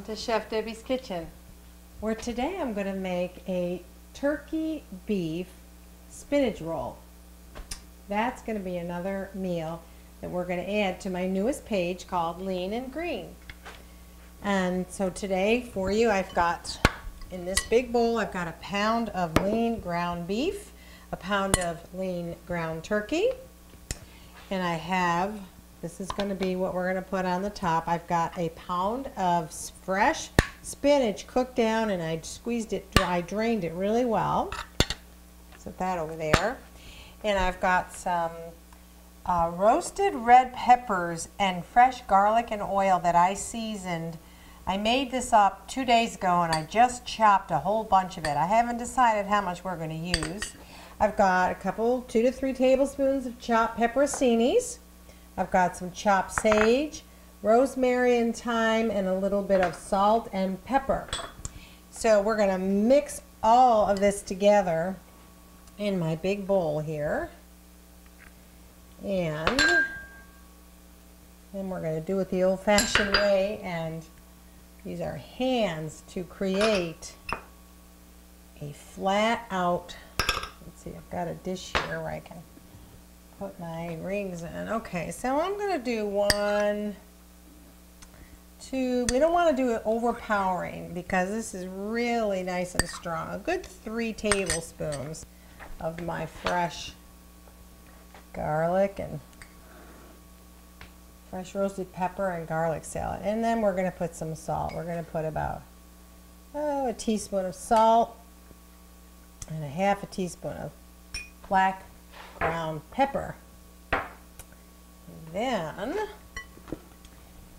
to Chef Debbie's Kitchen, where today I'm going to make a turkey beef spinach roll. That's going to be another meal that we're going to add to my newest page called Lean and Green. And so today for you, I've got in this big bowl, I've got a pound of lean ground beef, a pound of lean ground turkey, and I have, this is going to be what we're going to put on the top. I've got a pound of fresh spinach cooked down, and I squeezed it dry, drained it really well. Set that over there. And I've got some roasted red peppers and fresh garlic and oil that I seasoned. I made this up 2 days ago, and I just chopped a whole bunch of it. I haven't decided how much we're going to use. I've got a couple, 2 to 3 tablespoons of chopped pepperoncinis. I've got some chopped sage, rosemary and thyme, and a little bit of salt and pepper. So we're going to mix all of this together in my big bowl here. And then we're going to do it the old-fashioned way and use our hands to create a flat out, let's see, I've got a dish here where I can put my rings in. Okay, so I'm going to do 1, 2, we don't want to do it overpowering because this is really nice and strong. A good 3 tablespoons of my fresh garlic and fresh roasted pepper and garlic salad. And then we're going to put some salt. We're going to put about a teaspoon of salt and a half a teaspoon of black ground pepper. And then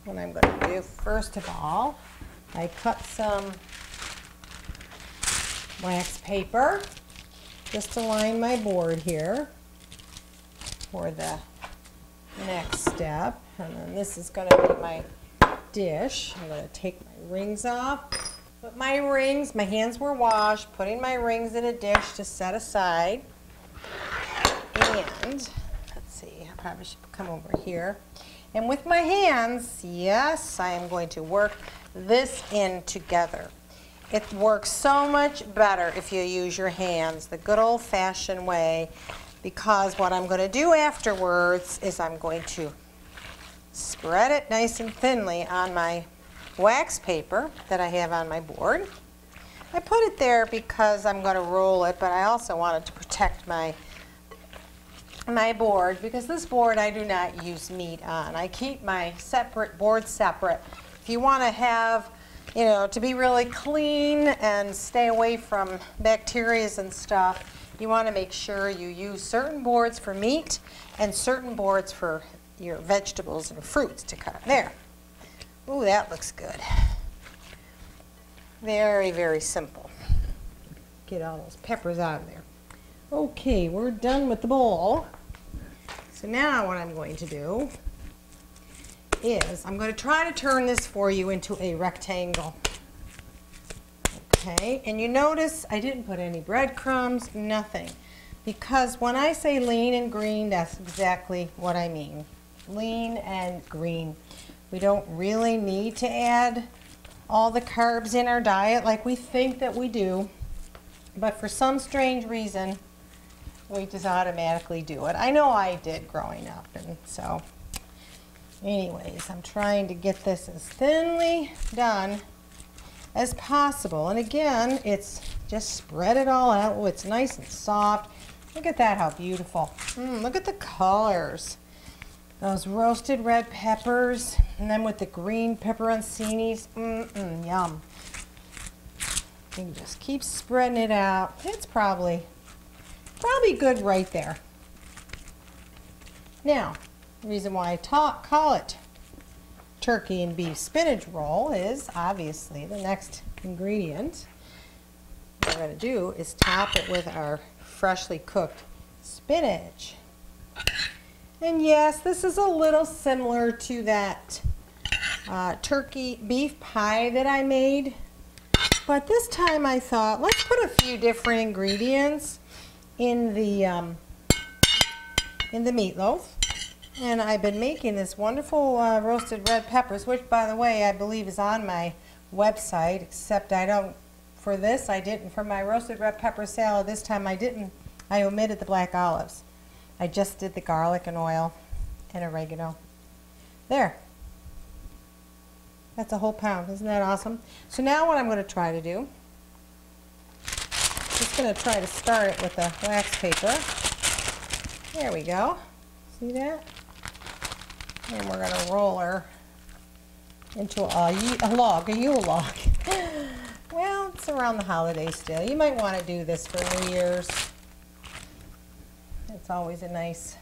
what I'm going to do first of all, I cut some wax paper just to line my board here for the next step. And then this is going to be my dish. I'm going to take my rings off. Put my rings, my hands were washed, putting my rings in a dish to set aside. And let's see, I probably should come over here. And with my hands, yes, I am going to work this in together. It works so much better if you use your hands, the good old-fashioned way, because what I'm going to do afterwards is I'm going to spread it nice and thinly on my wax paper that I have on my board. I put it there because I'm going to roll it, but I also wanted to protect my board, because this board I do not use meat on. I keep my board separate. If you want to have, you know, to be really clean and stay away from bacteria and stuff, you want to make sure you use certain boards for meat and certain boards for your vegetables and fruits to cut. There. Ooh, that looks good. Very, very simple. Get all those peppers out of there. Okay, we're done with the bowl. So now what I'm going to do is I'm going to try to turn this for you into a rectangle. Okay, and you notice I didn't put any breadcrumbs, nothing. Because when I say lean and green, that's exactly what I mean. Lean and green. We don't really need to add all the carbs in our diet like we think that we do. But for some strange reason, we just automatically do it. I know I did growing up, and so anyways, I'm trying to get this as thinly done as possible. And again, it's just spread it all out. Oh, it's nice and soft. Look at that, how beautiful. Look at the colors. Those roasted red peppers, and then with the green pepperoncinis. Yum. You can just keep spreading it out. It's probably good right there. Now, the reason why I call it turkey and beef spinach roll is obviously the next ingredient what we're going to do is top it with our freshly cooked spinach. And yes, this is a little similar to that turkey beef pie that I made, but this time I thought let's put a few different ingredients in the meatloaf. And I've been making this wonderful roasted red peppers, which by the way I believe is on my website, except I don't, for this I didn't, for my roasted red pepper salad this time I didn't, I omitted the black olives. I just did the garlic and oil and oregano. There. That's a whole pound. Isn't that awesome? So now what I'm going to try to do, just going to try to start it with the wax paper. There we go. See that? And we're going to roll her into a log, a Yule log. Well, it's around the holidays still. You might want to do this for New Year's. It's always a nice,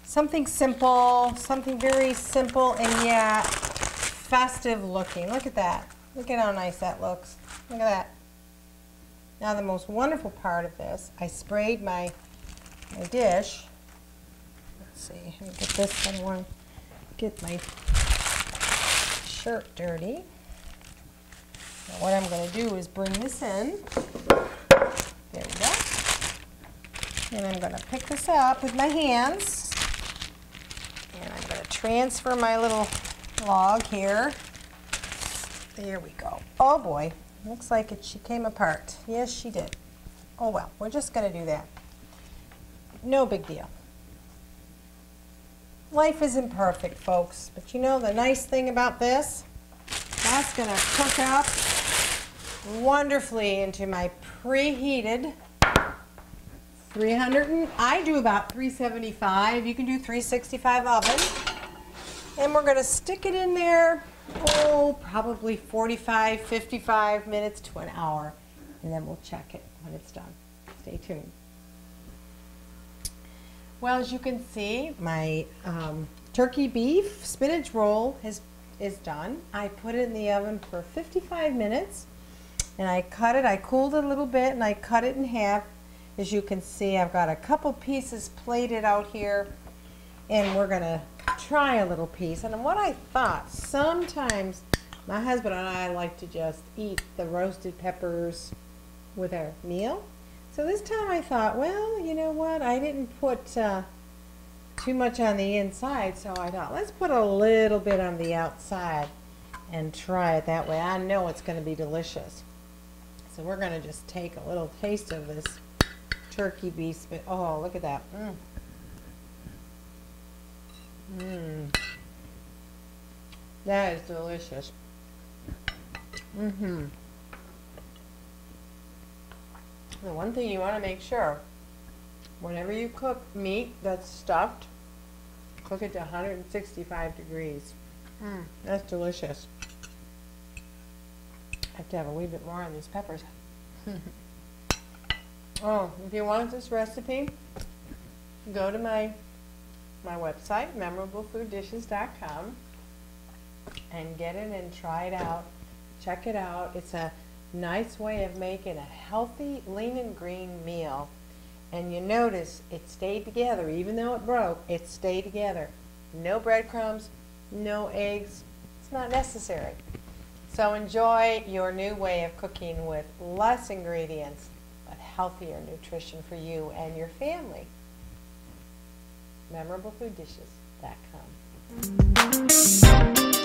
something simple, something very simple and yet festive looking. Look at that. Look at how nice that looks. Look at that. Now the most wonderful part of this, I sprayed my dish. Let's see, let me get this. I don't want to get my shirt dirty. Now what I'm going to do is bring this in. There we go. And I'm going to pick this up with my hands. And I'm going to transfer my little log here. There we go. Oh boy, looks like she came apart. Yes, she did. Oh well, we're just going to do that. No big deal. Life isn't perfect, folks, but you know the nice thing about this? That's going to cook up wonderfully into my preheated 300, I do about 375, you can do 365 oven. And we're going to stick it in there, probably 45, 55 minutes to an hour. And then we'll check it when it's done. Stay tuned. Well, as you can see, my turkey beef spinach roll is done. I put it in the oven for 55 minutes. And I cut it, I cooled it a little bit, and I cut it in half. As you can see, I've got a couple pieces plated out here. And we're going to try a little piece. And what I thought, sometimes my husband and I like to just eat the roasted peppers with our meal. So this time I thought, well, you know what, I didn't put too much on the inside, so I thought, let's put a little bit on the outside and try it that way. I know it's going to be delicious. So we're going to just take a little taste of this turkey beef. Oh, look at that. That is delicious. The one thing you want to make sure, whenever you cook meat that's stuffed, cook it to 165 degrees. That's delicious. I have to have a wee bit more on these peppers. Oh, if you want this recipe, go to my website, memorablefoodishes.com, and get it and try it out. Check it out. It's a nice way of making a healthy, lean and green meal. And you notice it stayed together. Even though it broke, it stayed together. No breadcrumbs, no eggs. It's not necessary. So enjoy your new way of cooking with less ingredients, but healthier nutrition for you and your family. memorablefoodishes.com.